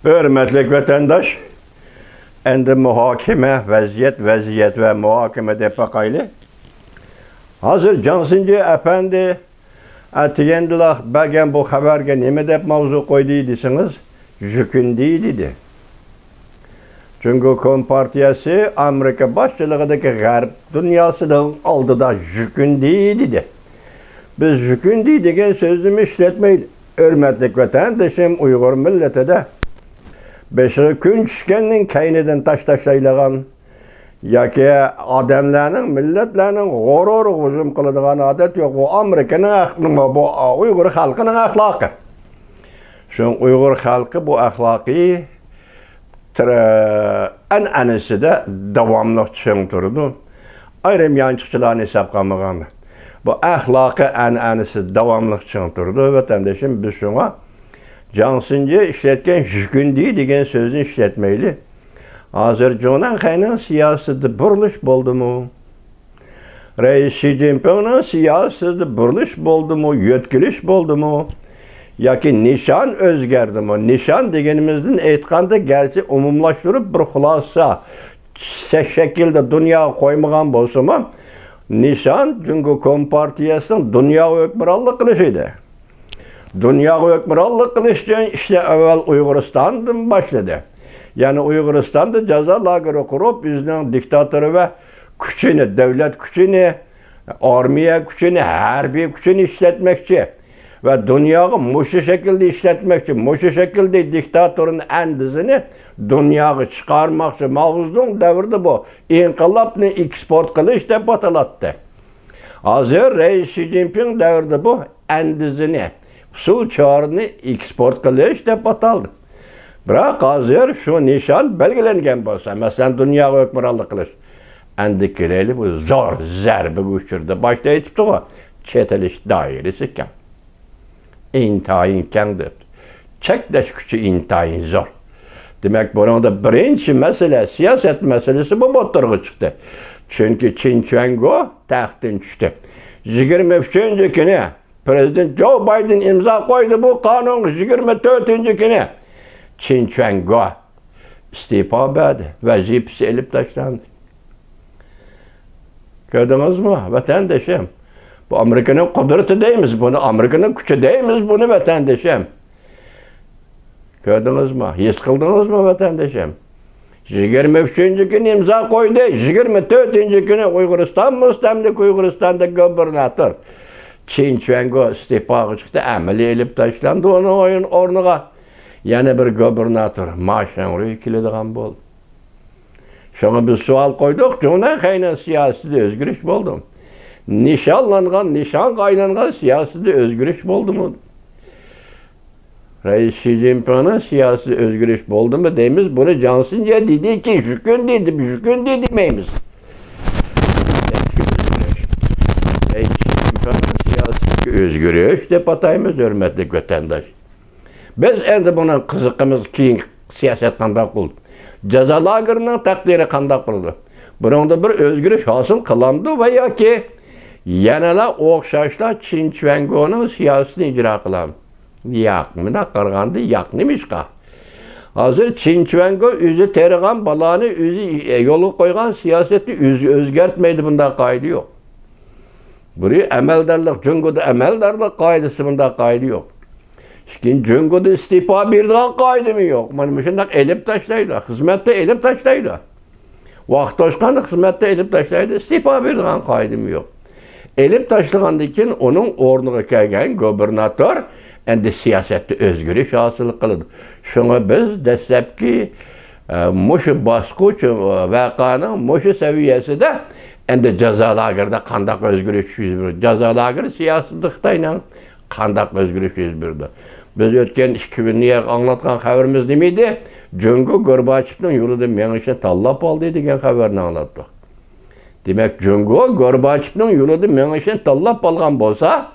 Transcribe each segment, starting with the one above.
Hürmetli vatandaş, endi muhokeme, vaziyet ve muhokeme de bakaylı. Hazır Cansınca efendi, atiyendilah bagen bu haberge neme dep mavzu koydu desiniz, jükün dedi. Çünkü Kompartiyası Amerika başçılığındaki Garp dünyasının aldıda jükün dedi. Biz jükün degen sözümü işletmeyiz. Hürmetli vatandaşım Uygur milleti de beşi gün düşkeninin kayneden taşlaylagan yoki odamlarning millatlarning g'urur hujum qiladigan odat yo'q. Bu Amerikaning bu Uyg'ur xalqining axloqi. Shu Uyg'ur xalqi bu axloqiy an'anasida davomli chiqib turdi. Ayrim yanchiqchilarni hisobga olmagan. Bu axloqiy an'anasi davomli chiqib turdi. Vatandoshim biz shunga Cansınca işletken jükündü degen sözünü işletmeyli. Hazır Jonan Xay'nın siyaseti buruluş boldu mu? Reis Xi Jinping'nin siyaseti buruluş boldu mu? Yötkülüş boldu mu? Yoki nişan özgerdi mi? Nişan degenimizden aytganda gerçi umumlaştırıp bir xulasa şekilde dünya koymagan bolsa mı? Nişan çünkü Kompartiyasının dünya hükümranlık kılışıydı. Dünya hükümranlık kılıştan işte evvel Uyguristan'dan başladı. Yani Uyguristan'da ceza lageri kurup bizden diktatörü ve gücünü, devlet gücünü, armiye gücünü, harbi gücünü işletmekçi ve dünyayı muşu şekilde işletmekçi, muşu şekilde diktatörün endizini dünyayı çıkarmakçı mağuzluğun devirdi bu. İnkılapını export kılış dep atalattı. Hazır Reis Xi Jinping devirdi bu endizini. Su çağrını eksport kılış dep ataldı. Biroq hazır şu nişan belgilengen bolsa, mesela dünya hükümranlık kılış. Endi kireli bu zor zerbe güçürdü. Başta aytipti o, çeteliş dairesi kem. İntayin kemdir. Çekleş gücü intayin zor. Demek bunun da birinci mesele, siyaset meselesi bu motorga çıktı. Çünkü Çin Çuango taxtdan düştü. 23. günü Prezident Joe Biden imza koydu bu kanun 24. günü. Çin Çuango istifa verdi. Vazifesi elip taşlandı. Gördünüz mü vatandaşım? Bu Amerika'nın kudreti değiliz bunu. Amerika'nın gücü değiliz bunu vatandaşım. Gördünüz mü? His kıldınız mı vatandaşım? 23. gün imza koydu. 24. günü Uyguristan müstemlik Uyguristan'da gubernatör Çin Çuango istifa çıktı. Ameli elip taşlandı onun oyun ornuğa. Yani bir gubernatör maaşını ikilediğen oldu. Şuna bir sual koyduk. Jonan Xay'nın siyaseti özgürlük oldu. Nişan kaynangan siyaseti özgürlük oldu mu? Reis Xi Jinping'in siyasi özgürlük oldu mu deyimiz bunu Cansınca dedi ki jükün dedi demeyimiz. Reis Xi Jinping'in siyasi özgürlük dep atayımız hürmetli vatandaş. Biz endi bunun kızıqımız keyin siyaset qanday qildi. Jaza lagerining taqdiri qanday qildi. Buningda bir özgürlük hosil qilindi va yoki yanala o'xshashlar Çin Çuangoning siyosatini ijro qilamiz. Yo'qmina qaraganda yo'qnimishqa. Hozir Çin Çuango o'zi terigan balani o'zi yo'lga qo'ygan siyosatni o'zi o'zgartmaydi, bunday qoida yo'q. Biri amaldarlik, Jungoda amaldarlik qoidasi bunday qoida yo'q. Şimdi Jungoda istifa birden kaydı mı yok? Mana şundak elip taşlaydı. Hizmette elip taşlaydı. Vaqt toşqanda hizmette elip taşlaydı. İstifa birden kaydı mı yok? Elip taşlagandan onun ornuğa kelgen gubernatör endi siyasette özgürlük hasıl kıldı. Şuna biz desepki muşu basqıç vaqanın muşu seviyesinde endi jaza lagerda qandaq özgürlük yüz berdi. Jaza lager siyaseti Xitayla qandaq özgürlük yüz berdi. Biz ötken 2000'liye anlatkan haberimiz demeydi? Jungo Gorbachev'nin yolunda menişe tallap aldı degen haberini anlattık. Demek Jungo Gorbachev'nin yolunda menişe tallap algan bolsa,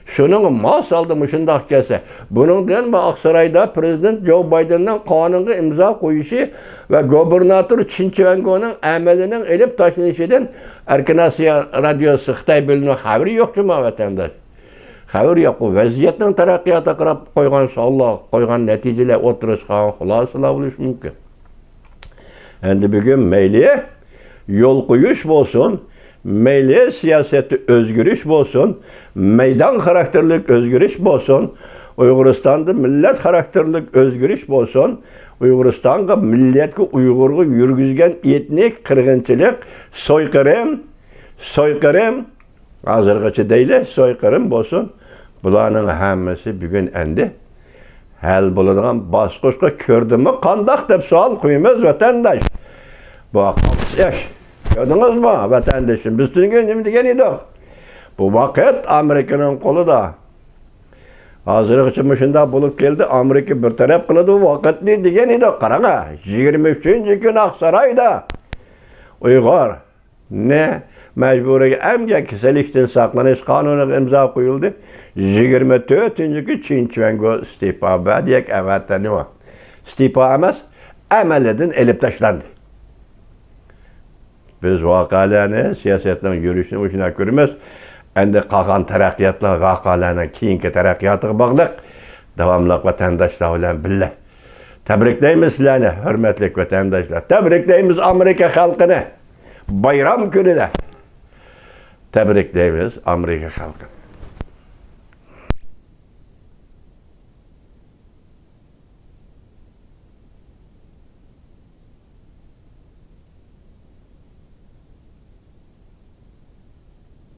şunun mas aldı şundaq kelse. Bunun bilen Aksaray'da Prezident Joe Biden'ın kanunga imza koyuşu ve gubernatör Çin Çuango'nun amelinin elip taşınışıdan Erkin Asya Radyosu Xitay bölümünün haberi yok cuma vatandaş. xabar yo'q. Bu vaziyatning taraqqiyotga qarab qo'ygan savol, qo'ygan natijalar o'tirishgan xulosalar bo'lishi mumkin. Endi bugun mayli yo'l qo'yish bo'lsin, mayli siyosatda o'zgarish bo'lsin, maydon xarakterlik o'zgarish bo'lsin, Uyg'uristonda millat xarakterlik o'zgarish bo'lsin, Uyg'uristonga millatga Uyg'urga yurgizgan etnik qirg'inchilik, so'yqirim, hozirgacha deyli, so'yqirim bo'lsin. Bularning hammasi bugun endi hal bo'ladigan bosqichga ko'rdimi, qandoq deb savol qo'yamiz vatandosh. Bu yaş. Gördünüz mü vatandaşım? Biz tüngün nima degan edik? Bu vaqt Amerikaning qo'lida. Hozirgacha shunda bo'lib keldi. Amerika bir taraf qiladi bu vaqtni degan edik. Qarang, 23-kun Aqsaroyda Uyg'ur ne majburiy emgak kasallikdan saqlanish qonuniga imzo qo'yildi. 24-kun Chinchuango iste'fo berdik. Avatani va iste'fo emas, amalidan elib tashlandi. Biz voqealarni, siyosatning yurishini o'shuna ko'ramiz. Endi qolgan taraqqiyotlar voqealarning keyingi taraqqiyotiga bog'liq. Davomli vatandoshlar bilan birga tabriklaymiz sizlarni, hurmatli vatandoshlar. Tabriklaymiz Amerika xalqini. Bayram kunida tabriklaymiz Amerika xalqini.